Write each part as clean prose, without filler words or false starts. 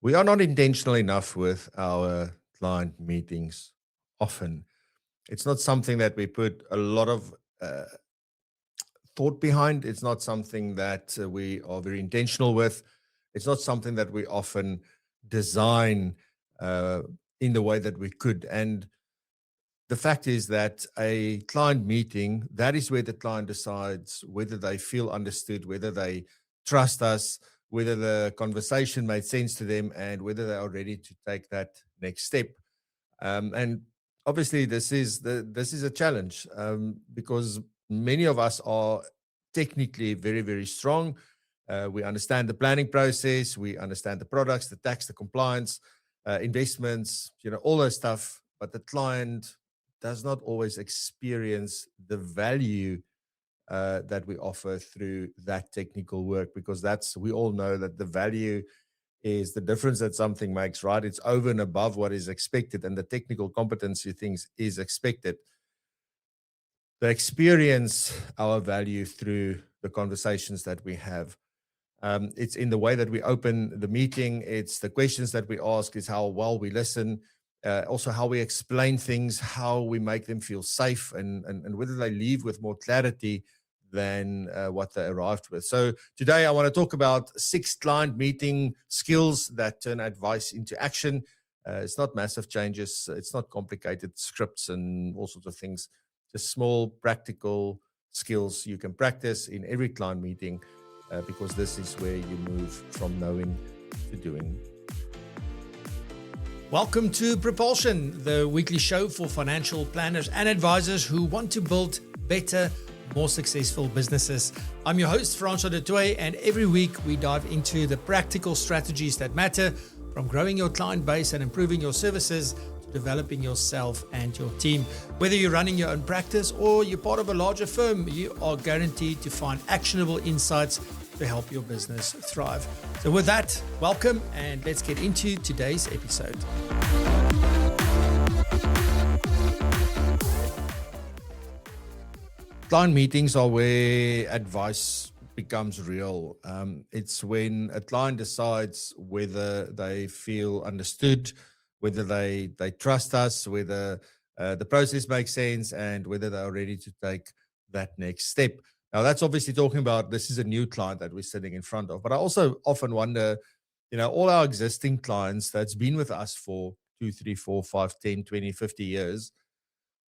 We are not intentional enough with our client meetings often. It's not something that we put a lot of uh, thought behind. It's not something that we are very intentional with. It's not something that we often design uh, in the way that we could. And the fact is that a client meeting, that is where the client decides whether they feel understood, whether they trust us, whether the conversation made sense to them, and whether they are ready to take that next step. And obviously, this is a challenge because many of us are technically very, very strong. We understand the planning process, we understand the products, the tax, the compliance, investments, all that stuff. But the client does not always experience the value that we offer through that technical work, because we all know that the value is the difference that something makes, right? It's over and above what is expected, and the technical competency things is expected. They experience our value through the conversations that we have. It's in the way that we open the meeting. It's the questions that we ask. It's how well we listen. Also, how we explain things, how we make them feel safe, and whether they leave with more clarity than what they arrived with. So today I want to talk about 6 client meeting skills that turn advice into action. It's not massive changes. It's not complicated scripts and all sorts of things. Just small, practical skills you can practice in every client meeting because this is where you move from knowing to doing. Welcome to Propulsion, the weekly show for financial planners and advisors who want to build better, more successful businesses. I'm your host, Francois du Toit, and every week we dive into the practical strategies that matter, from growing your client base and improving your services to developing yourself and your team. Whether you're running your own practice or you're part of a larger firm, you are guaranteed to find actionable insights to help your business thrive. So with that, welcome, and let's get into today's episode. Client meetings are where advice becomes real. It's when a client decides whether they feel understood, whether they trust us, whether the process makes sense, and whether they are ready to take that next step. Now, that's obviously talking about this is a new client that we're sitting in front of. But I also often wonder, all our existing clients that's been with us for 2, 3, 4, 5, 10, 20, 50 years,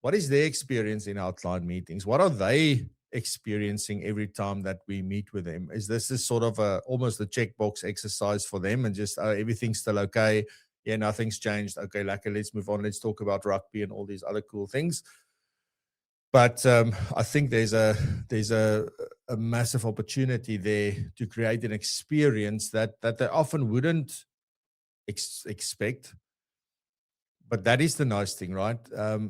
what is their experience in our client meetings? What are they experiencing every time that we meet with them? Is this sort of almost a checkbox exercise for them and just everything's still okay? Yeah, nothing's changed. Okay, let's move on. Let's talk about rugby and all these other cool things. But I think there's a massive opportunity there to create an experience that they often wouldn't expect. But that is the nice thing, right?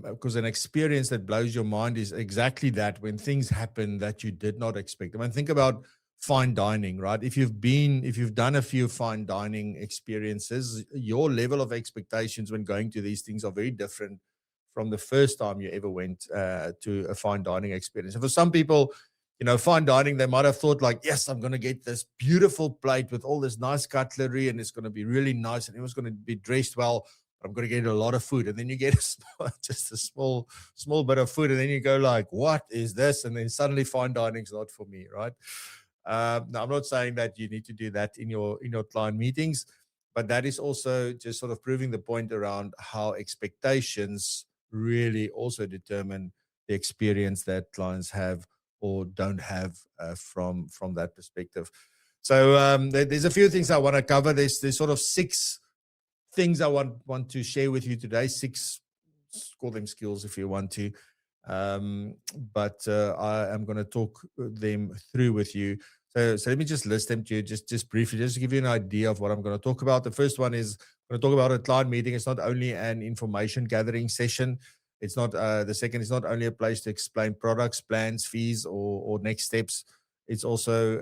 Because an experience that blows your mind is exactly that, when things happen that you did not expect. I mean, think about fine dining, right? If you've done a few fine dining experiences, your level of expectations when going to these things are very different from the first time you ever went to a fine dining experience. And for some people, fine dining, they might have thought like, yes, I'm going to get this beautiful plate with all this nice cutlery and it's going to be really nice and everyone's going to be dressed well. I'm going to get a lot of food. And then you get just a small bit of food. And then you go like, what is this? And then suddenly fine dining is not for me, right? Now, I'm not saying that you need to do that in your client meetings, but that is also just sort of proving the point around how expectations really also determine the experience that clients have or don't have from that perspective. So there's a few things I want to cover. There's sort of 6 things I want to share with you today. 6, call them skills if you want to. But I am going to talk them through with you. So let me just list them to you just briefly, just to give you an idea of what I'm going to talk about. The first one is I'm going to talk about a client meeting. It's not only an information gathering session. It's not the second is not only a place to explain products, plans, fees, or next steps. It's also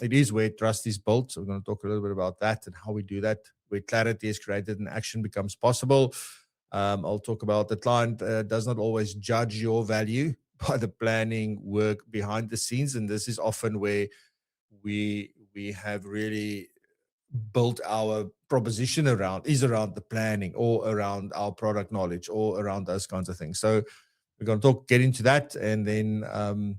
it is where trust is built. So we're going to talk a little bit about that and how we do that, where clarity is created and action becomes possible. I'll talk about the client does not always judge your value by the planning work behind the scenes, and this is often where we have really built our proposition around is around the planning or around our product knowledge or around those kinds of things. So we're going to get into that, and then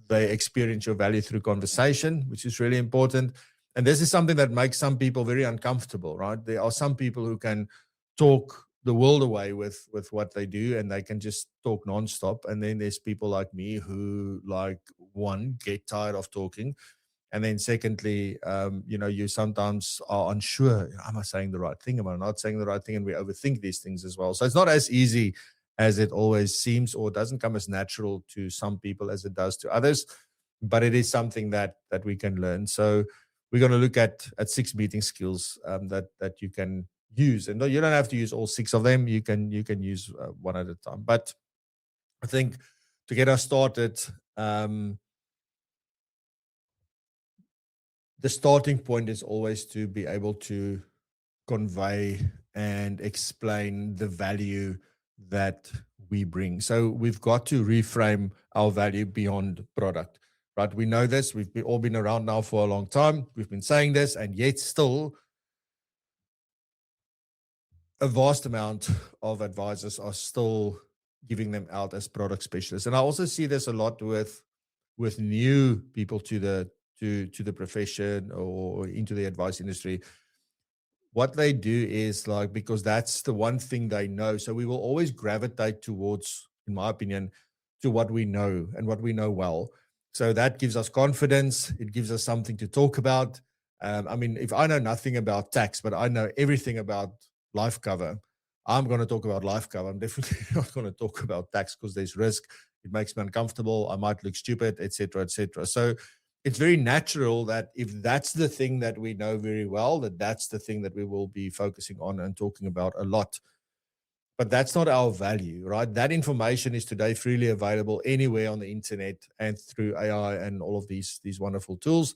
they experience your value through conversation, which is really important. And this is something that makes some people very uncomfortable, right? There are some people who can talk the world away with what they do, and they can just talk nonstop. And then there's people like me who, like, one, get tired of talking, and then secondly, you sometimes are unsure. Am I saying the right thing? Am I not saying the right thing? And we overthink these things as well. So it's not as easy as it always seems, or doesn't come as natural to some people as it does to others. But it is something that we can learn. So we're going to look at 6 meeting skills that you can use, and you don't have to use all 6 of them. You can use one at a time. But I think to get us started, the starting point is always to be able to convey and explain the value that we bring. So we've got to reframe our value beyond product, right? We know this. We've all been around now for a long time. We've been saying this, and yet still a vast amount of advisors are still giving them out as product specialists. And I also see this a lot with new people to the profession or into the advice industry. What they do is, like, because that's the one thing they know. So we will always gravitate towards, in my opinion, to what we know and what we know well. So that gives us confidence. It gives us something to talk about. I mean, if I know nothing about tax, but I know everything about life cover, I'm going to talk about life cover. I'm definitely not going to talk about tax because there's risk. It makes me uncomfortable. I might look stupid, etc., etc. So it's very natural that if that's the thing that we know very well, that's the thing that we will be focusing on and talking about a lot. But that's not our value, right? That information is today freely available anywhere on the internet and through AI and all of these wonderful tools.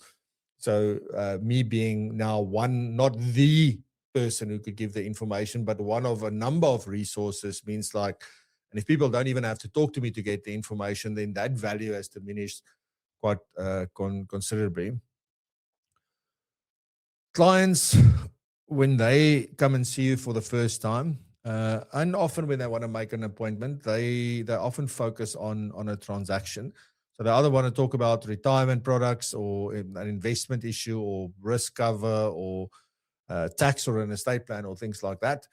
So me being now one, not the person who could give the information, but one of a number of resources means, like, and if people don't even have to talk to me to get the information, then that value has diminished quite considerably. Clients, when they come and see you for the first time, and often when they want to make an appointment, they often focus on a transaction. So they either want to talk about retirement products or an investment issue or risk cover or tax or an estate plan or things like that.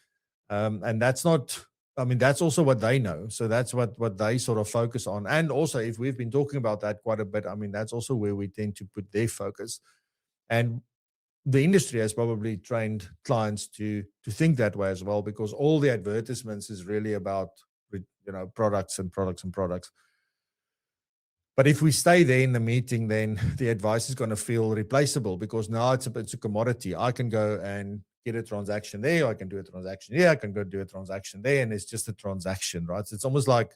And that's not, I mean, that's also what they know. So that's what they sort of focus on. And also, if we've been talking about that quite a bit, I mean, that's also where we tend to put their focus. And the industry has probably trained clients to think that way as well, because all the advertisements is really about, products and products and products. But if we stay there in the meeting, then the advice is going to feel replaceable, because now it's a commodity. I can go and get a transaction there. I can do a transaction here. I can go do a transaction there. And it's just a transaction, right? So it's almost like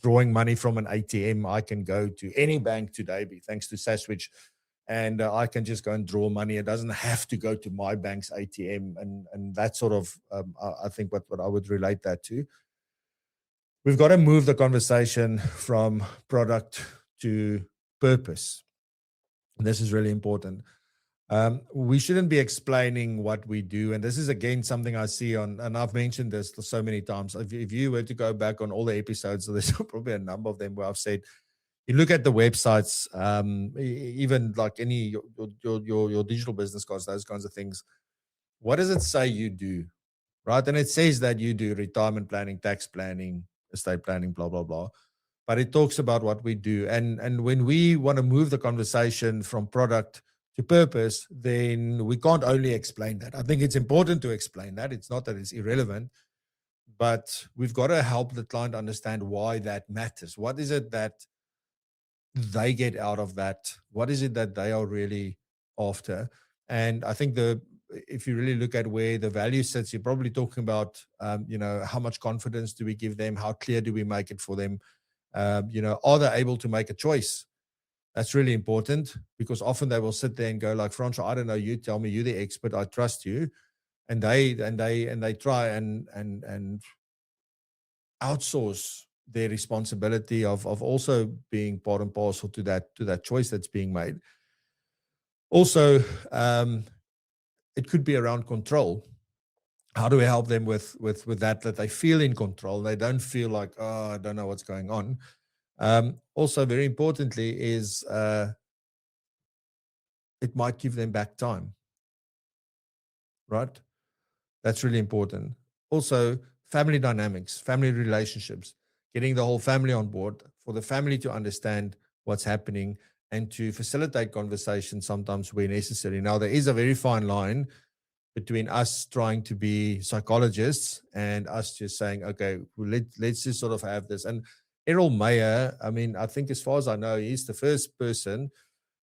drawing money from an ATM. I can go to any bank today, thanks to Saswitch, and I can just go and draw money. It doesn't have to go to my bank's ATM. And that's sort of, I think, what I would relate that to. We've got to move the conversation from product to purpose. And this is really important. We shouldn't be explaining what we do. And this is, again, something I see on, and I've mentioned this so many times. If you were to go back on all the episodes, so there's probably a number of them where I've said, you look at the websites, even like any, your digital business cards, those kinds of things. What does it say you do? Right? And it says that you do retirement planning, tax planning, estate planning, blah, blah, blah. But it talks about what we do. And when we want to move the conversation from product to purpose, then we can't only explain that. I think it's important to explain that. It's not that it's irrelevant, but we've got to help the client understand why that matters. What is it that they get out of that? What is it that they are really after? And I think if you really look at where the value sits, you're probably talking about, how much confidence do we give them? How clear do we make it for them? Are they able to make a choice? That's really important, because often they will sit there and go like, Francois, I don't know, you tell me, you're the expert, I trust you. And they try and outsource their responsibility of also being part and parcel to that choice that's being made. Also, it could be around control. How do we help them with that they feel in control? They don't feel like, oh, I don't know what's going on. Also, very importantly, is it might give them back time, right? That's really important. Also, family dynamics, family relationships, getting the whole family on board, for the family to understand what's happening and to facilitate conversation sometimes where necessary. Now, there is a very fine line between us trying to be psychologists and us just saying, okay, well, let's just sort of have this. And Errol Mayer, I mean, I think as far as I know, he's the first person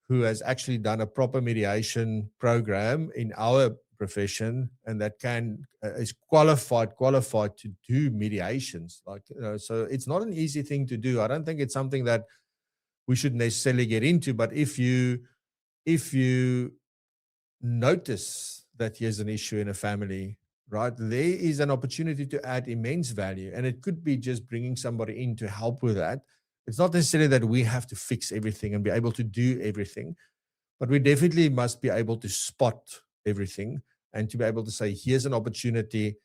who has actually done a proper mediation program in our profession, and that is qualified to do mediations. Like, so it's not an easy thing to do. I don't think it's something that we should necessarily get into, but if you notice that here's an issue in a family, right, there is an opportunity to add immense value. And it could be just bringing somebody in to help with that. It's not necessarily that we have to fix everything and be able to do everything, but we definitely must be able to spot everything and to be able to say, here's an opportunity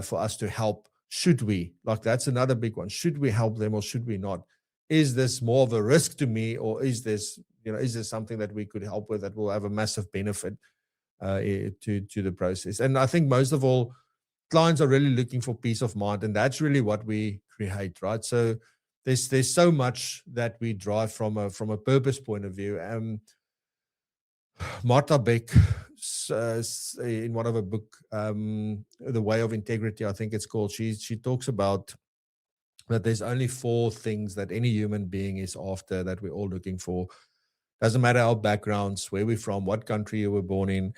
for us to help. Should we? Like, that's another big one. Should we help them or should we not? Is this more of a risk to me, or is this something that we could help with that will have a massive benefit to the process? And I think most of all, clients are really looking for peace of mind, and that's really what we create, right? So there's so much that we drive from a purpose point of view. Martha Beck, in one of her book, The Way of Integrity, I think it's called, she talks about that there's only 4 things that any human being is after, that we're all looking for. Doesn't matter our backgrounds, where we're from, what country you were born in,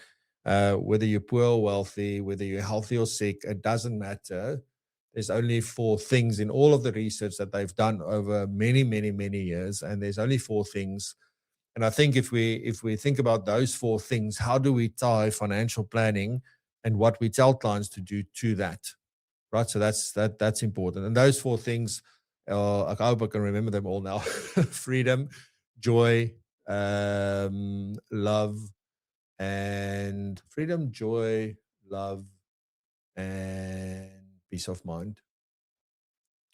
whether you're poor or wealthy, whether you're healthy or sick, it doesn't matter. There's only 4 things in all of the research that they've done over many, many, many years, and there's only 4 things. And I think if we think about those 4 things, how do we tie financial planning and what we tell clients to do to that, right? So that's important. And those 4 things, I hope I can remember them all now: freedom, joy, love, and freedom, joy, love, and peace of mind.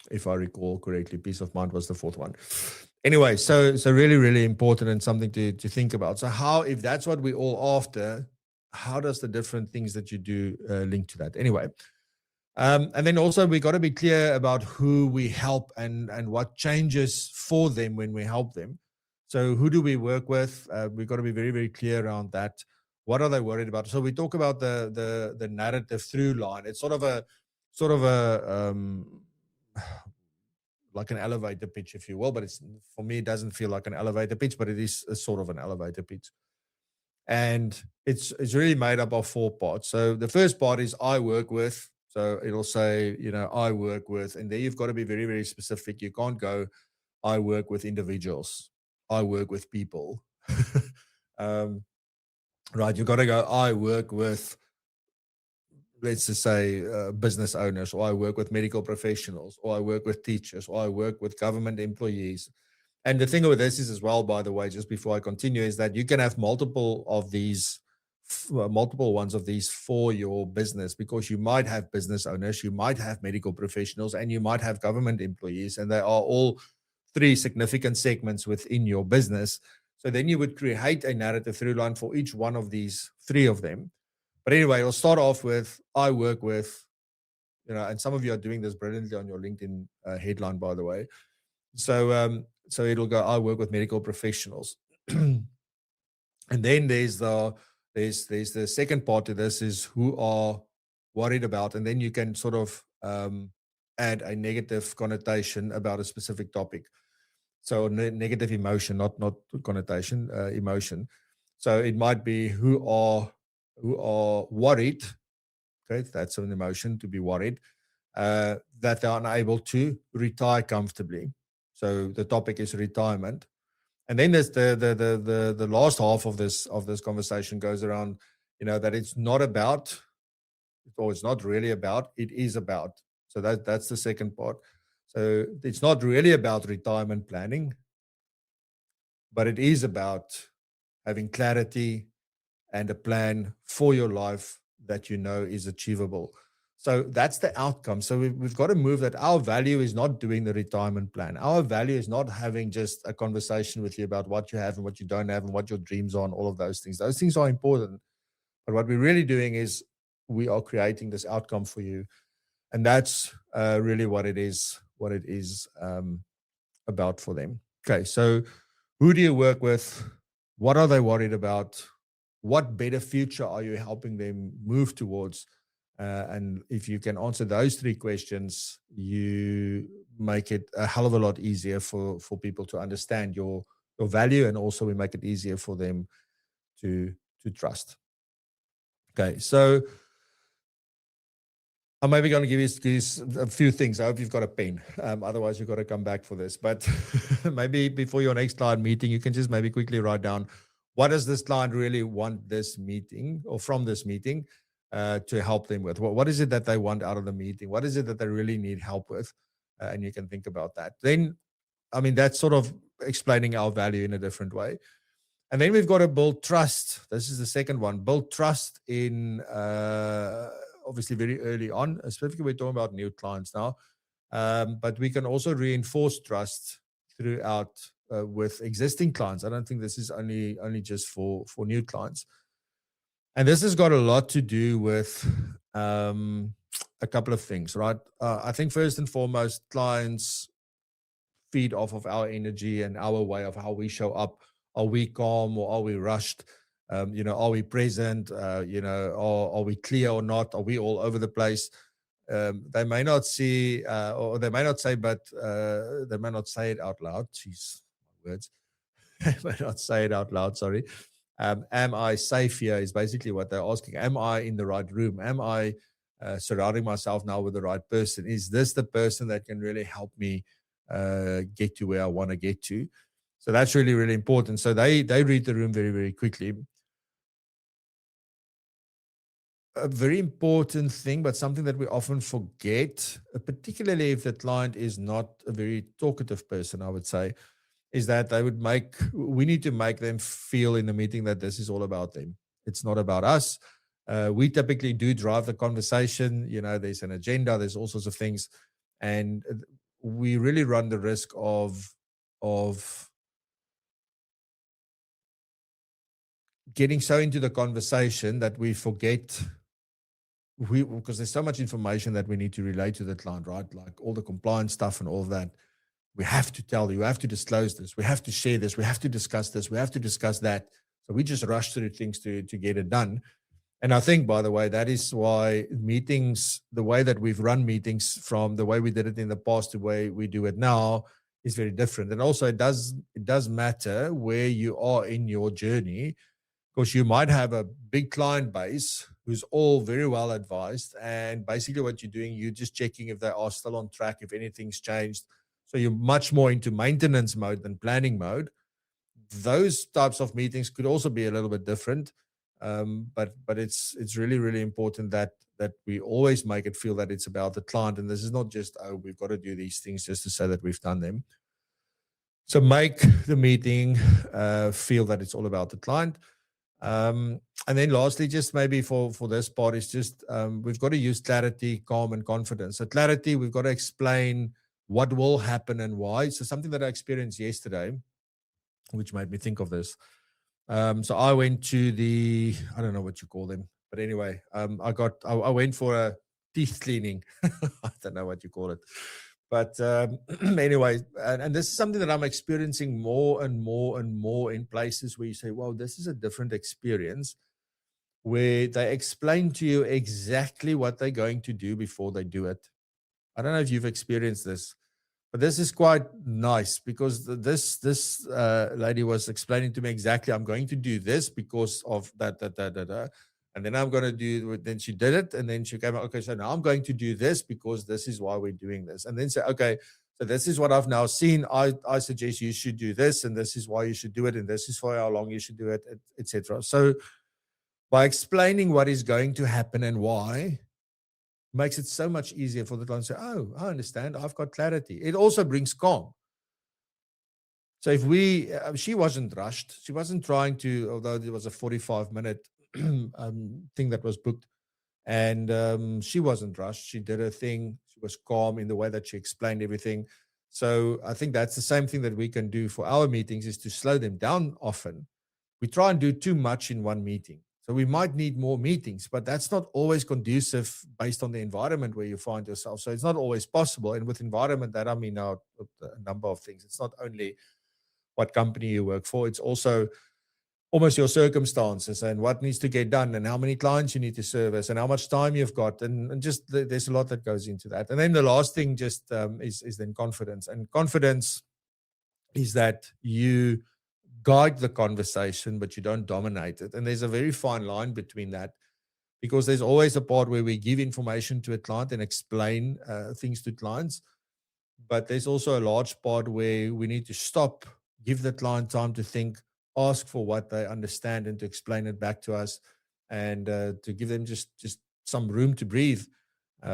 If I recall correctly, peace of mind was the 4th one. Anyway, so really, really important and something to think about. So how, if that's what we're all after, how does the different things that you do link to that? Anyway, and then also we got to be clear about who we help and what changes for them when we help them. So who do we work with? We've got to be very, very clear around that. What are they worried about? So we talk about the narrative through line. It's sort of a like an elevator pitch, if you will, but for me, it doesn't feel like an elevator pitch, but it is a sort of an elevator pitch. And it's really made up of 4 parts. So the first part is I work with. So it'll say, I work with, and there you've got to be very, very specific. You can't go, I work with individuals. I work with people. Right. You've got to go, I work with, let's just say, business owners, or I work with medical professionals, or I work with teachers, or I work with government employees. And the thing with this is as well, by the way, just before I continue, is that you can have multiple ones of these for your business, because you might have business owners, you might have medical professionals, and you might have government employees, and they are all 3 significant segments within your business. So then you would create a narrative through line for each one of these 3 of them. But anyway, it'll start off with, I work with, and some of you are doing this brilliantly on your LinkedIn headline, by the way. So it'll go, I work with medical professionals. And then there's the second part to this, is who are worried about. And then you can sort of add a negative connotation about a specific topic. So negative emotion, not connotation, emotion. So it might be who are worried. Okay, that's an emotion, to be worried, that they're unable to retire comfortably. So the topic is retirement. And then there's the last half of this conversation goes around, that it's not about, or it's not really about, it is about. So that's the second part. So it's not really about retirement planning, but it is about having clarity and a plan for your life that you know is achievable. So that's the outcome. So we've got to move that. Our value is not doing the retirement plan. Our value is not having just a conversation with you about what you have and what you don't have and what your dreams are and all of those things. Those things are important. But what we're really doing is we are creating this outcome for you. And that's really what it is about for them. Okay, so who do you work with? What are they worried about? What better future are you helping them move towards? And if you can answer those three questions, you make it a hell of a lot easier for people to understand your value, and also we make it easier for them to trust. Okay, so I'm maybe going to give you a few things. I hope you've got a pen. Otherwise, you've got to come back for this. But maybe before your next client meeting, you can just maybe quickly write down, what does this client really want this meeting or from this meeting to help them with? What is it that they want out of the meeting? What is it that they really need help with? And you can think about that. Then, I mean, that's sort of explaining our value in a different way. And then we've got to build trust. This is the second one. Build trust in, obviously, very early on. Specifically, we're talking about new clients now. But we can also reinforce trust throughout with existing clients. I don't think this is only just for new clients. And this has got a lot to do with a couple of things, right? I think first and foremost, clients feed off of our energy and our way of how we show up. Are we calm or are we rushed? Are we present? Are we clear or not? Are we all over the place? They may not see, or they may not say, but they may not say it out loud. Jeez, my words. They may not say it out loud, sorry. Am I safe here is basically what they're asking. Am I in the right room? Am I surrounding myself now with the right person? Is this the person that can really help me get to where I want to get to? So that's really, really important. So they read the room very, very quickly. A very important thing, but something that we often forget, particularly if the client is not a very talkative person, I would say, is that we need to make them feel in the meeting that this is all about them. It's not about us. We typically do drive the conversation. There's an agenda, there's all sorts of things. And we really run the risk of getting so into the conversation that we forget, because there's so much information that we need to relate to the client, right? Like all the compliance stuff and all of that. We have to tell you, we have to disclose this, we have to share this, we have to discuss this, we have to discuss that. So we just rush through things to get it done. And I think, by the way, that is why meetings, the way that we've run meetings from the way we did it in the past to the way we do it now is very different. And also it does matter where you are in your journey, because you might have a big client base who's all very well advised. And basically what you're doing, you're just checking if they are still on track, if anything's changed. So you're much more into maintenance mode than planning mode. Those types of meetings could also be a little bit different. But it's really, really important that we always make it feel that it's about the client. And this is not just, we've got to do these things just to say that we've done them. So make the meeting feel that it's all about the client. And then lastly, just maybe for this part is just, we've got to use clarity, calm, and confidence. So clarity, we've got to explain what will happen and why. So something that I experienced yesterday, which made me think of this. So I went to I don't know what you call them, but anyway, I went for a teeth cleaning. I don't know what you call it. But anyway, and this is something that I'm experiencing more and more and more in places where you say, wow, this is a different experience, where they explain to you exactly what they're going to do before they do it. I don't know if you've experienced this, but this is quite nice, because this lady was explaining to me exactly, I'm going to do this because of that. And then I'm going to do, then she did it. And then she came out, okay, so now I'm going to do this because this is why we're doing this. And then say, okay, so this is what I've now seen. I suggest you should do this, and this is why you should do it. And this is for how long you should do it, etc. So by explaining what is going to happen and why, makes it so much easier for the client to say, oh, I understand. I've got clarity. It also brings calm. So if she wasn't rushed. She wasn't trying to, although there was a 45-minute thing that was booked. And she wasn't rushed. She did her thing. She was calm in the way that she explained everything. So I think that's the same thing that we can do for our meetings, is to slow them down often. We try and do too much in one meeting. So we might need more meetings, but that's not always conducive based on the environment where you find yourself. So it's not always possible. And with environment, that I mean now a number of things. It's not only what company you work for, it's also almost your circumstances and what needs to get done and how many clients you need to service and how much time you've got. And just there's a lot that goes into that. And then the last thing just is then confidence. And confidence is that you guide the conversation, but you don't dominate it. And there's a very fine line between that, because there's always a part where we give information to a client and explain things to clients. But there's also a large part where we need to stop, give the client time to think, ask for what they understand and to explain it back to us, and to give them just some room to breathe,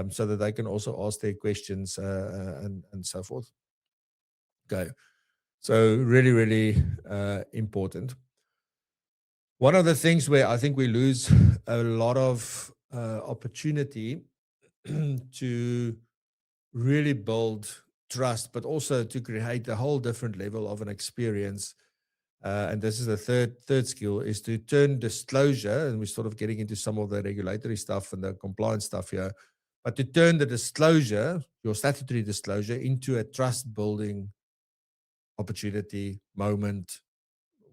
so that they can also ask their questions and so forth. Okay. So really, really important. One of the things where I think we lose a lot of opportunity to really build trust, but also to create a whole different level of an experience. And this is the third skill, is to turn disclosure, and we're sort of getting into some of the regulatory stuff and the compliance stuff here, but to turn the disclosure, your statutory disclosure, into a trust building opportunity, moment,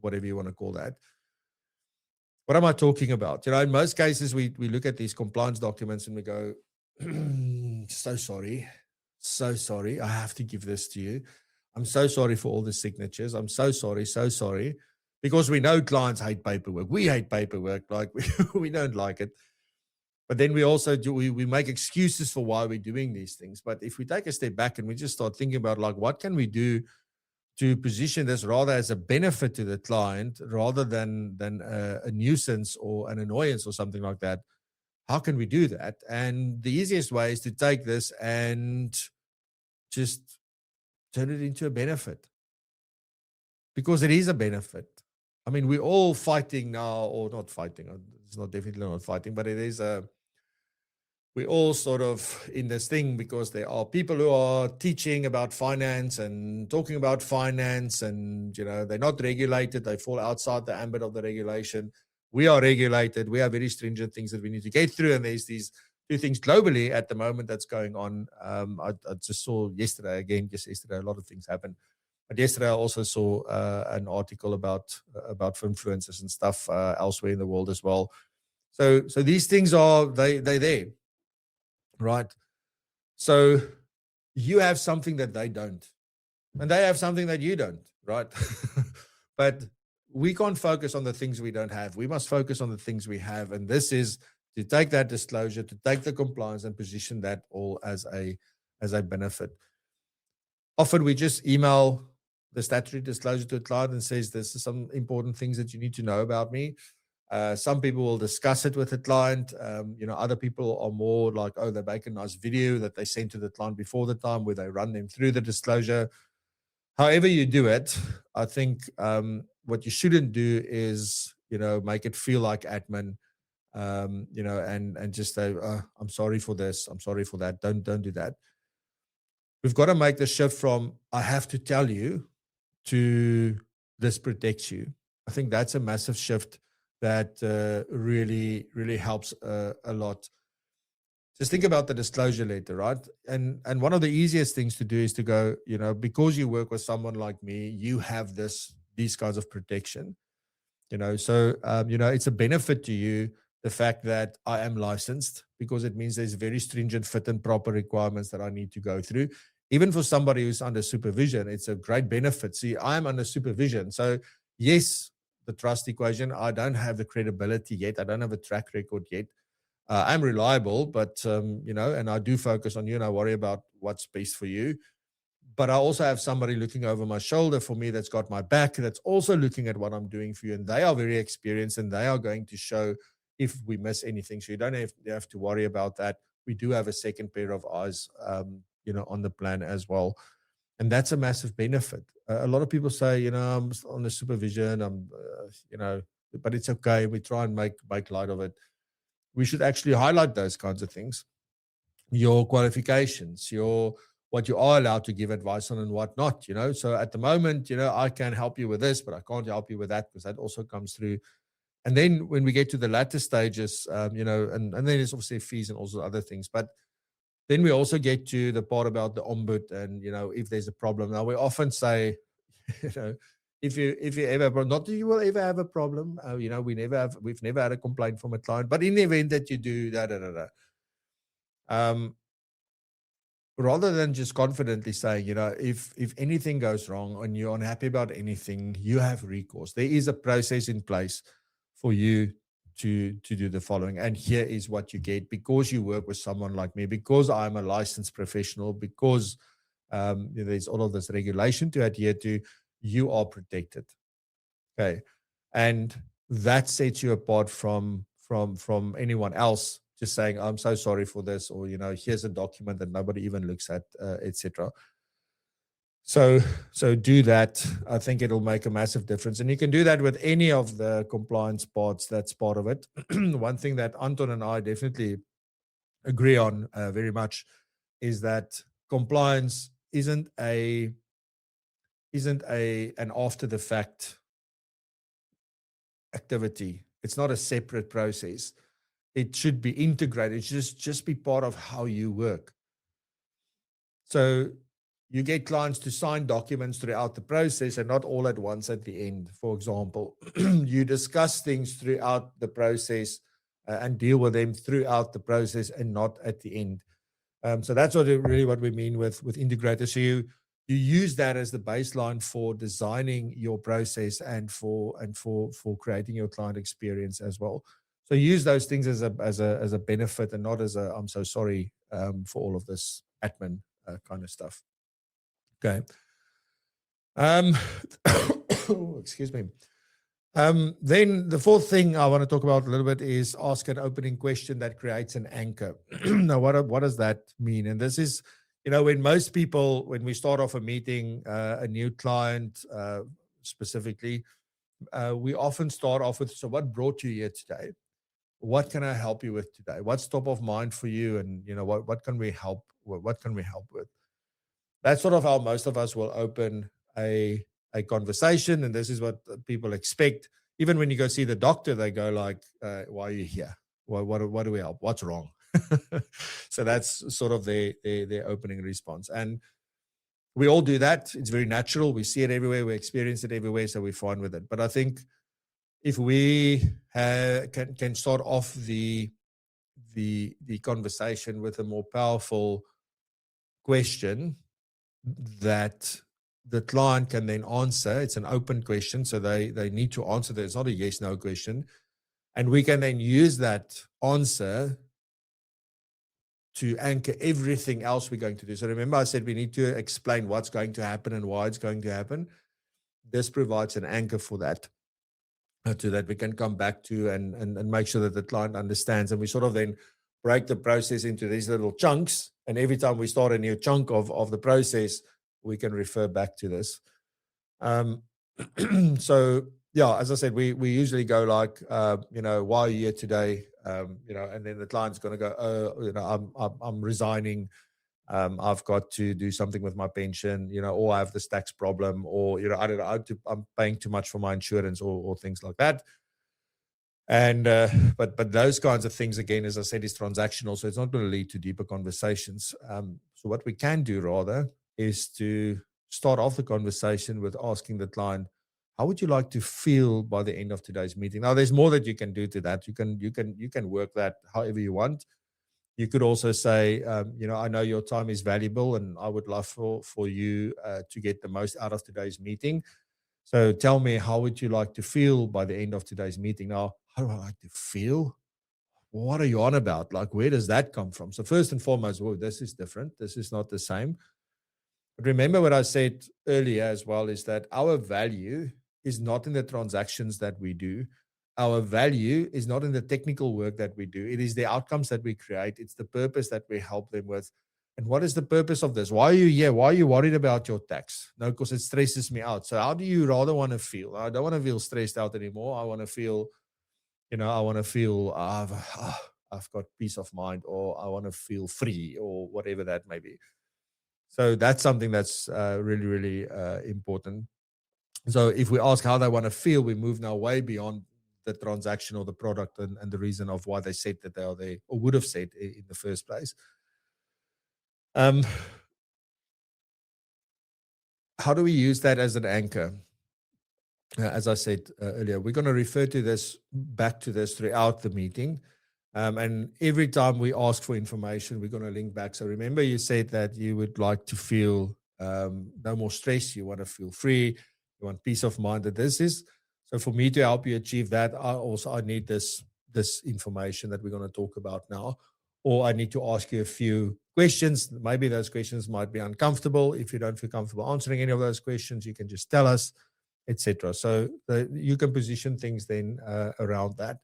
whatever you want to call that. What am I talking about? In most cases, we look at these compliance documents and we go, so sorry, I have to give this to you. I'm so sorry for all the signatures. I'm so sorry. Because we know clients hate paperwork. We hate paperwork. Like we don't like it. But then we also we make excuses for why we're doing these things. But if we take a step back and we just start thinking about, like, what can we do to position this rather as a benefit to the client rather than a nuisance or an annoyance or something like that, how can we do that? And the easiest way is to take this and just turn it into a benefit, because it is a benefit. I mean, we're all fighting now, or not fighting. It's not definitely not fighting, but it is we're all sort of in this thing because there are people who are teaching about finance and talking about finance, and they're not regulated. They fall outside the ambit of the regulation. We are regulated. We have very stringent things that we need to get through, and there's these two things globally at the moment that's going on. I just saw yesterday, a lot of things happened. But yesterday I also saw an article about influencers and stuff elsewhere in the world as well. So these things are they're there, right? So you have something that they don't, and they have something that you don't, right? But we can't focus on the things we don't have. We must focus on the things we have, and this is to take that disclosure, to take the compliance and position that all as a benefit. Often we just email the statutory disclosure to a client and says, this is some important things that you need to know about me. Some people will discuss it with the client. Other people are more like, they make a nice video that they send to the client before the time where they run them through the disclosure. However you do it, I think what you shouldn't do is, make it feel like admin, and just say, I'm sorry for this, I'm sorry for that. Don't do that. We've got to make the shift from I have to tell you to this protects you. I think that's a massive shift that really, really helps a lot. Just think about the disclosure letter, right? And one of the easiest things to do is to go, because you work with someone like me, you have these kinds of protection. So it's a benefit to you, the fact that I am licensed, because it means there's very stringent fit and proper requirements that I need to go through. Even for somebody who's under supervision, it's a great benefit. See, I'm under supervision. So yes, the trust equation, I don't have the credibility yet. I don't have a track record yet. I'm reliable, but, and I do focus on you and I worry about what's best for you. But I also have somebody looking over my shoulder for me that's got my back, that's also looking at what I'm doing for you. And they are very experienced and they are going to show if we miss anything. So you don't have to worry about that. We do have a second pair of eyes, on the plan as well. And that's a massive benefit. A lot of people say, I'm on the supervision, I'm, but it's okay. We try and make light of it. We should actually highlight those kinds of things. Your qualifications, what you are allowed to give advice on and what not, So at the moment, I can help you with this, but I can't help you with that, because that also comes through. And then when we get to the latter stages, and then there's obviously fees and also other things. But then we also get to the part about the ombud and, if there's a problem. Now, we often say, if you ever have, not that you will ever have a problem, we've never had a complaint from a client, but in the event that you do, rather than just confidently saying, if anything goes wrong and you're unhappy about anything, you have recourse. There is a process in place for you to do the following. And here is what you get, because you work with someone like me, because I'm a licensed professional, because there's all of this regulation to adhere to, you are protected. Okay. And that sets you apart from anyone else just saying, I'm so sorry for this, or, here's a document that nobody even looks at, etc. So do that. I think it'll make a massive difference. And you can do that with any of the compliance parts. That's part of it. One thing that Anton and I definitely agree on very much is that compliance isn't an after the fact activity. It's not a separate process. It should be integrated. It should just be part of how you work. So you get clients to sign documents throughout the process and not all at once at the end. For example, you discuss things throughout the process and deal with them throughout the process and not at the end. So that's what we mean with integrated. So you use that as the baseline for designing your process and for creating your client experience as well. So use those things as a benefit and not as I'm so sorry for all of this admin kind of stuff. Okay. Excuse me. Then the fourth thing I want to talk about a little bit is ask an opening question that creates an anchor. Now, what does that mean? And this is, when most people, when we start off a meeting, a new client specifically, we often start off with, so what brought you here today? What can I help you with today? What's top of mind for you? And, what can we help? What can we help with? That's sort of how most of us will open a conversation. And this is what people expect. Even when you go see the doctor, they go like, why are you here? What do we help? What's wrong? So that's sort of their opening response. And we all do that. It's very natural. We see it everywhere. We experience it everywhere. So we're fine with it. But I think if we can start off the conversation with a more powerful question that the client can then answer, it's an open question, so they need to answer that. It's not a yes/no question, and we can then use that answer to anchor everything else we're going to do. So remember, I said we need to explain what's going to happen and why it's going to happen. This provides an anchor for that. To that we can come back to and make sure that the client understands. And we sort of then break the process into these little chunks. And every time we start a new chunk of the process, we can refer back to this. So, yeah, as I said, we usually go like, why are you here today? And then the client's going to go, I'm resigning. I've got to do something with my pension, or I have this tax problem, or, I don't know, I'm paying too much for my insurance or things like that. And, but those kinds of things, again, as I said, is transactional. So it's not going to lead to deeper conversations. So what we can do rather is to start off the conversation with asking the client, how would you like to feel by the end of today's meeting? Now, there's more that you can do to that. You can work that however you want. You could also say, I know your time is valuable and I would love for you to get the most out of today's meeting. So tell me, how would you like to feel by the end of today's meeting? Now, how do I like to feel? What are you on about? Like, where does that come from? So first and foremost, this is different. This is not the same. But remember what I said earlier as well, is that our value is not in the transactions that we do. Our value is not in the technical work that we do. It is the outcomes that we create. It's the purpose that we help them with. And what is the purpose of this? Why are you here? Why are you worried about your tax? No, because it stresses me out. So how do you rather want to feel? I don't want to feel stressed out anymore. I want to feel, I've got peace of mind, or I want to feel free, or whatever that may be. So that's something that's really, really important. So if we ask how they want to feel, we move now way beyond the transaction or the product and the reason of why they said that they are there, or would have said in the first place. How do we use that as an anchor? As I said earlier, we're going to refer to this, back to this throughout the meeting. And every time we ask for information, we're going to link back. So remember, you said that you would like to feel no more stress. You want to feel free. You want peace of mind. That this is. So for me to help you achieve that, I need this information that we're going to talk about now. Or I need to ask you a few questions. Maybe those questions might be uncomfortable. If you don't feel comfortable answering any of those questions, you can just tell us, etc. So you can position things then around that.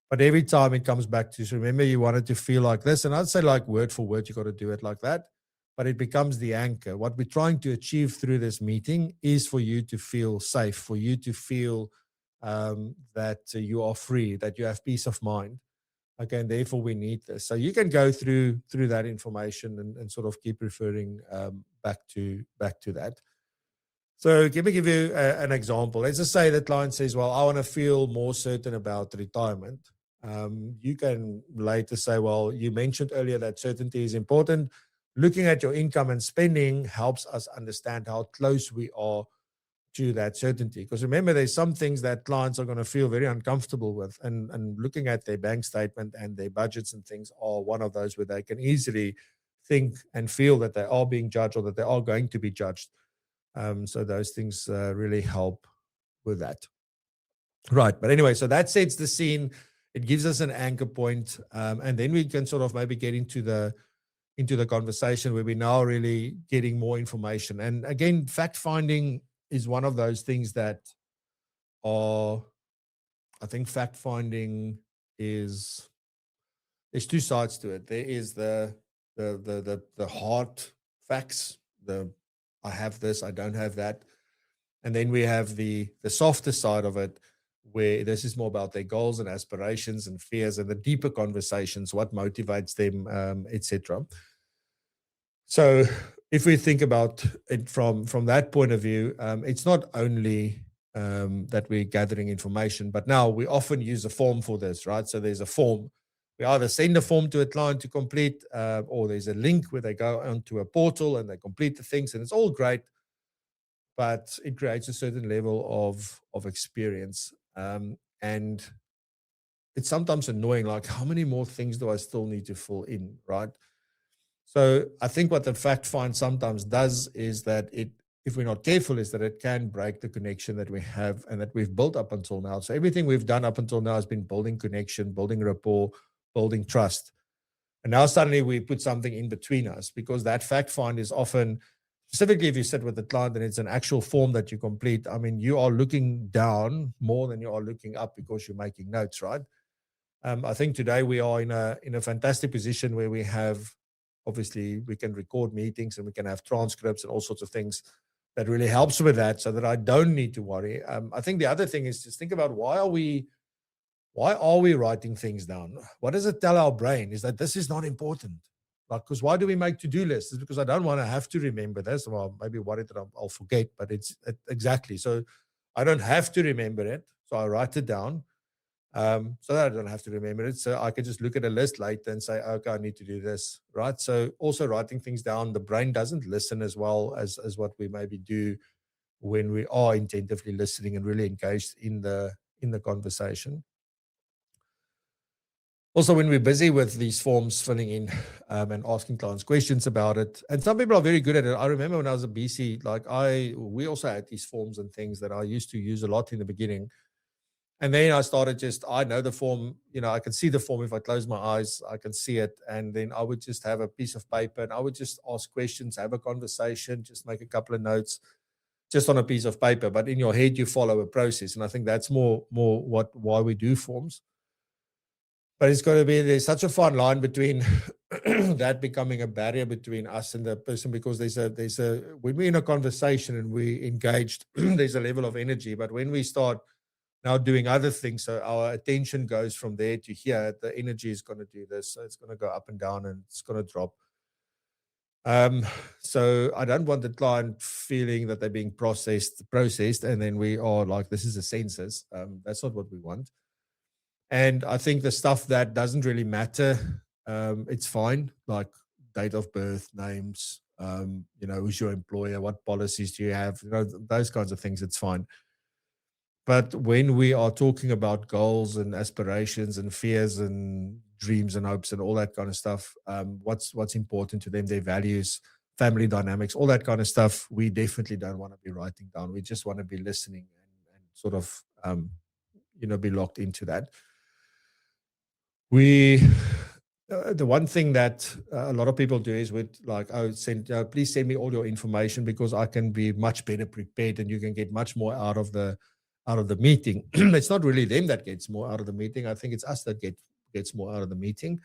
But every time it comes back to, so remember, you want it to feel like this. And I'd say like word for word, you got to do it like that. But it becomes the anchor. What we're trying to achieve through this meeting is for you to feel safe, for you to feel that you are free, that you have peace of mind. Okay, and therefore we need this. So you can go through that information and sort of keep referring back to that. So let me give you an example. Let's just say the client says, well, I want to feel more certain about retirement. You can later say, well, you mentioned earlier that certainty is important. Looking at your income and spending helps us understand how close we are to that certainty. Because remember, there's some things that clients are going to feel very uncomfortable with. And looking at their bank statement and their budgets and things are one of those where they can easily think and feel that they are being judged or that they are going to be judged. So those things really help with that. Right. But anyway, so that sets the scene. It gives us an anchor point. And then we can sort of maybe get into the conversation where we're now really getting more information. And again, fact finding is one of those things that are, I think fact finding is, there's two sides to it. There is the hard facts, I have this, I don't have that. And then we have the softer side of it, where this is more about their goals and aspirations and fears and the deeper conversations, what motivates them, etc. So if we think about it from that point of view, it's not only that we're gathering information, but now we often use a form for this, right? So there's a form. We either send a form to a client to complete, or there's a link where they go onto a portal and they complete the things, and it's all great, but it creates a certain level of experience. And it's sometimes annoying, like how many more things do I still need to fill in, right? So I think what the fact find sometimes does is that if we're not careful, is that it can break the connection that we have and that we've built up until now. So everything we've done up until now has been building connection, building rapport, building trust. And now suddenly we put something in between us, because that fact find is often, specifically if you sit with the client and it's an actual form that you complete, I mean, you are looking down more than you are looking up because you're making notes, right? I think today we are in a fantastic position where we have, obviously, we can record meetings and we can have transcripts and all sorts of things that really helps with that, so that I don't need to worry. I think the other thing is just think about why are we writing things down? What does it tell our brain? Is that this is not important. Like, because why do we make to-do lists? It's because I don't want to have to remember this. Well, maybe worried that I'll forget, but it's exactly. So I don't have to remember it. So I write it down. So that I don't have to remember it. So I can just look at a list later and say, okay, I need to do this, right? So also writing things down, the brain doesn't listen as well as what we maybe do when we are intentively listening and really engaged in the conversation. Also, when we're busy with these forms, filling in and asking clients questions about it, and some people are very good at it. I remember when I was a BC, we also had these forms and things that I used to use a lot in the beginning. And then I started I know the form, I can see the form. If I close my eyes, I can see it. And then I would just have a piece of paper and I would just ask questions, have a conversation, just make a couple of notes just on a piece of paper. But in your head, you follow a process. And I think that's more why we do forms. But it's got to be, there's such a fine line between that becoming a barrier between us and the person, because there's a when we're in a conversation and we engaged, there's a level of energy. But when we start now doing other things, so our attention goes from there to here, the energy is going to do this, so it's going to go up and down and it's going to drop. So I don't want the client feeling that they're being processed, and then we are like, this is a census. That's not what we want. And I think the stuff that doesn't really matter, it's fine, like date of birth, names, who's your employer, what policies do you have, those kinds of things, it's fine. But when we are talking about goals and aspirations and fears and dreams and hopes and all that kind of stuff, what's important to them, their values, family dynamics, all that kind of stuff, we definitely don't want to be writing down. We just want to be listening and sort of, be locked into that. The one thing that a lot of people do is with like, please send me all your information because I can be much better prepared and you can get much more out of the meeting. It's not really them that gets more out of the meeting. I think it's us that gets more out of the meeting.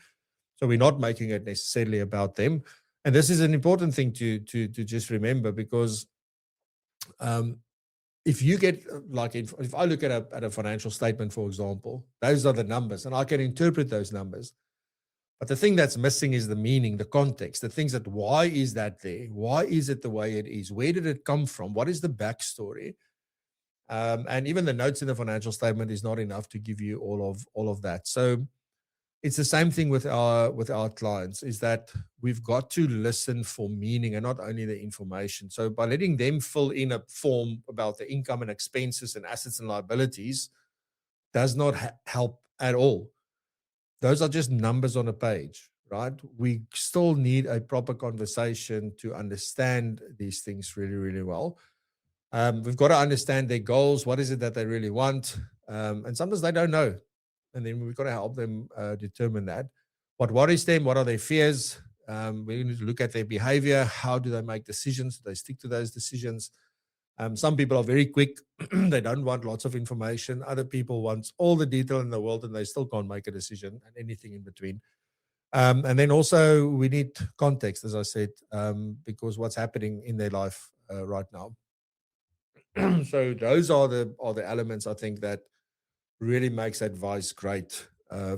So we're not making it necessarily about them. And this is an important thing to just remember, because if you get like, if I look at a financial statement, for example, those are the numbers and I can interpret those numbers. But the thing that's missing is the meaning, the context, the things that, why is that there? Why is it the way it is? Where did it come from? What is the backstory? And even the notes in the financial statement is not enough to give you all of that. So it's the same thing with our clients, is that we've got to listen for meaning and not only the information. So by letting them fill in a form about the income and expenses and assets and liabilities does not help at all. Those are just numbers on a page, right? We still need a proper conversation to understand these things really, really well. We've got to understand their goals. What is it that they really want? And sometimes they don't know. And then we've got to help them determine that. What worries them? What are their fears? We need to look at their behavior. How do they make decisions? Do they stick to those decisions? Some people are very quick. They don't want lots of information. Other people want all the detail in the world and they still can't make a decision, and anything in between. And then also we need context, as I said, because what's happening in their life right now. So those are the elements, I think, that really makes advice great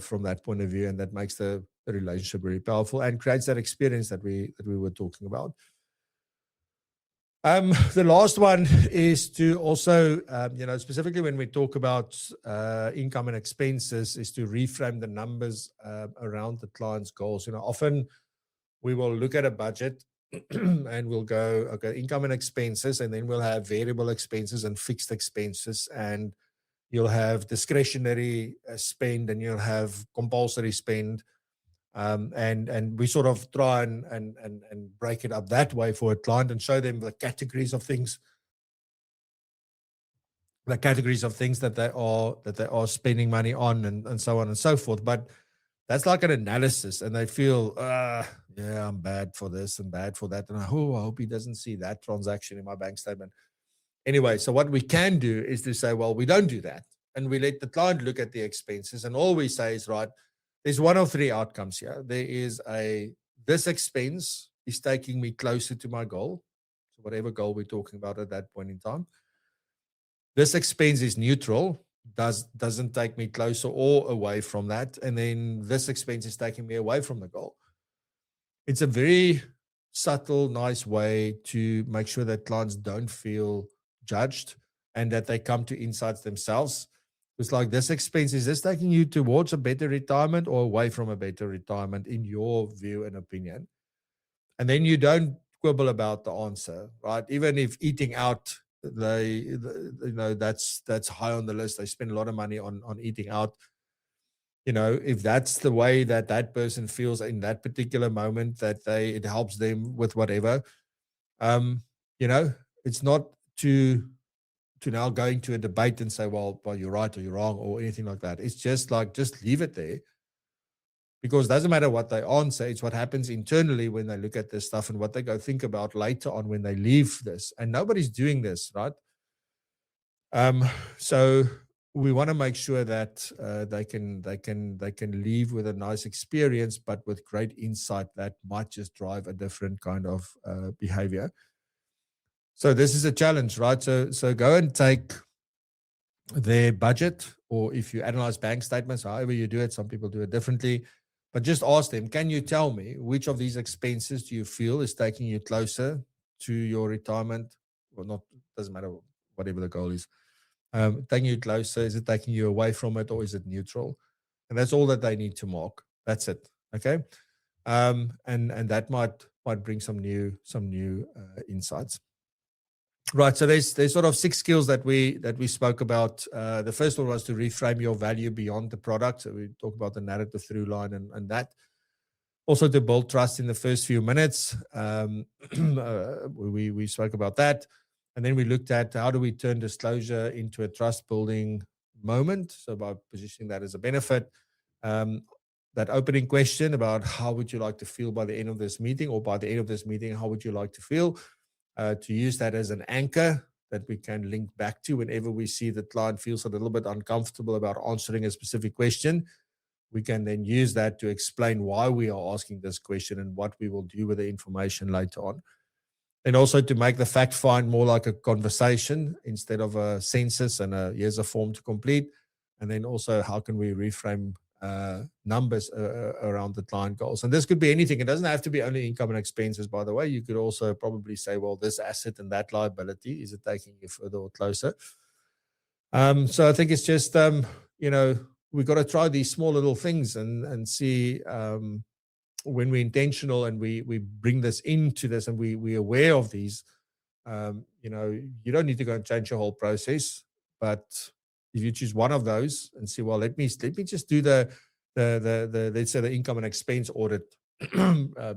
from that point of view, and that makes the relationship really powerful and creates that experience that we were talking about. The last one is to also, specifically when we talk about income and expenses, is to reframe the numbers around the client's goals. Often we will look at a budget and we'll go, okay, income and expenses, and then we'll have variable expenses and fixed expenses, and you'll have discretionary spend, and you'll have compulsory spend. And we sort of try and break it up that way for a client and show them the categories of things that they are spending money on, and so on and so forth. But that's like an analysis, and they feel, yeah, I'm bad for this and bad for that. And I hope he doesn't see that transaction in my bank statement. Anyway, so what we can do is to say, well, we don't do that. And we let the client look at the expenses, and all we say is, right, there's one of three outcomes here. There is this expense is taking me closer to my goal. So whatever goal we're talking about at that point in time. This expense is neutral, doesn't take me closer or away from that. And then this expense is taking me away from the goal. It's a very subtle, nice way to make sure that clients don't feel judged and that they come to insights themselves. It's like, this expense, is this taking you towards a better retirement or away from a better retirement in your view and opinion? And then you don't quibble about the answer, right? Even if eating out, that's high on the list. They spend a lot of money on eating out. If that's the way that person feels in that particular moment, that it helps them with whatever, it's not to now go into a debate and say, well, you're right or you're wrong or anything like that. It's just like, just leave it there, because it doesn't matter what they answer. It's what happens internally when they look at this stuff and what they go think about later on when they leave this. And nobody's doing this, right? So we want to make sure that they can leave with a nice experience, but with great insight that might just drive a different kind of behavior. So this is a challenge, right? So go and take their budget, or if you analyze bank statements, however you do it, some people do it differently, but just ask them, can you tell me which of these expenses do you feel is taking you closer to your retirement? Well, not, doesn't matter, whatever the goal is. Taking you closer, is it taking you away from it, or is it neutral? And that's all that they need to mark. That's it. Okay. And that might bring some new insights. Right. So there's sort of 6 skills that we spoke about. The first one was to reframe your value beyond the product. So we talk about the narrative through line and that. Also to build trust in the first few minutes. We spoke about that. And then we looked at how do we turn disclosure into a trust building moment. So by positioning that as a benefit, that opening question about how would you like to feel by the end of this meeting, or by the end of this meeting, how would you like to feel? To use that as an anchor that we can link back to whenever we see the client feels a little bit uncomfortable about answering a specific question. We can then use that to explain why we are asking this question and what we will do with the information later on. And also to make the fact find more like a conversation instead of a census and here's a form to complete. And then also, how can we reframe numbers around the client goals? And this could be anything. It doesn't have to be only income and expenses, by the way. You could also probably say, well, this asset and that liability, is it taking you further or closer? So I think it's just, we've got to try these small little things and see when we're intentional and we bring this into this and we're aware of these, you don't need to go and change your whole process. But if you choose one of those and say, well, let me just do the let's say the income and expense audit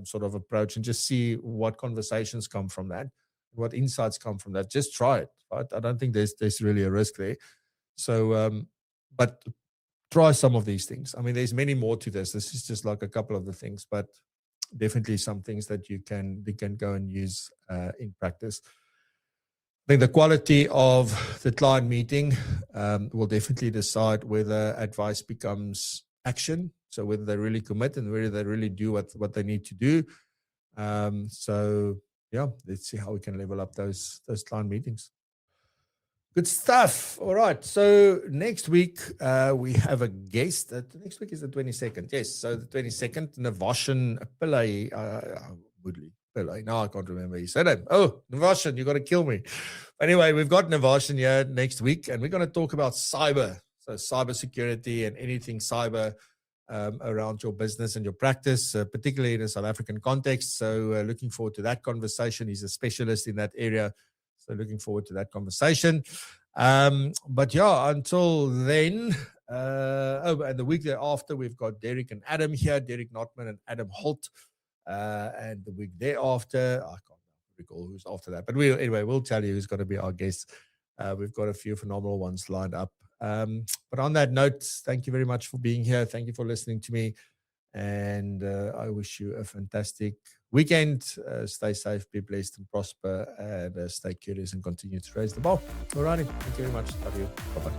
sort of approach, and just see what conversations come from that, what insights come from that. Just try it. Right? I don't think there's really a risk there. So, but try some of these things. I mean, there's many more to this. This is just like a couple of the things, but definitely some things that you can go and use in practice. I think the quality of the client meeting will definitely decide whether advice becomes action. So whether they really commit and whether they really do what they need to do. So yeah, let's see how we can level up those client meetings. Good stuff. All right. So next week, we have a guest. Next week is the 22nd. Yes. So the 22nd, Navashan Pillay. Woodley Pillay. Now I can't remember his name. Oh, Navashan, you got to kill me. Anyway, we've got Navashan here next week, and we're going to talk about cyber. So cybersecurity and anything cyber around your business and your practice, particularly in a South African context. So looking forward to that conversation. He's a specialist in that area. So looking forward to that conversation. But yeah, until then, and the week thereafter, we've got Derek and Adam here, Derek Notman and Adam Holt. And the week thereafter, I can't recall who's after that. But we'll tell you who's going to be our guests. We've got a few phenomenal ones lined up. But on that note, thank you very much for being here. Thank you for listening to me. And I wish you a fantastic weekend. Stay safe, be blessed and prosper, and stay curious and continue to raise the bar. All righty. Thank you very much. Love you. Bye-bye.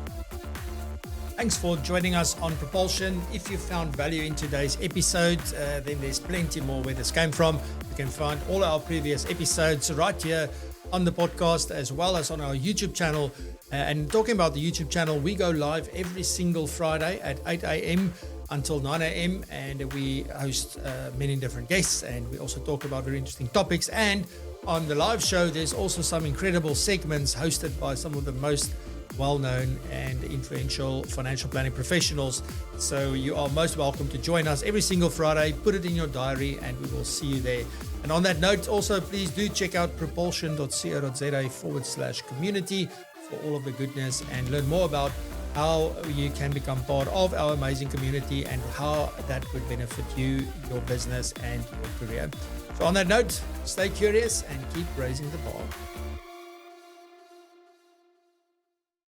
Thanks for joining us on Propulsion. If you found value in today's episode, then there's plenty more where this came from. You can find all our previous episodes right here on the podcast, as well as on our YouTube channel. And talking about the YouTube channel, we go live every single Friday at 8 a.m. until 9 a.m. and we host many different guests, and we also talk about very interesting topics. And on the live show, there's also some incredible segments hosted by some of the most well-known and influential financial planning professionals. So you are most welcome to join us every single Friday. Put it in your diary and we will see you there. And on that note, also please do check out propulsion.co.za/community for all of the goodness, and learn more about how you can become part of our amazing community and how that would benefit you, your business and your career. So on that note, stay curious and keep raising the bar.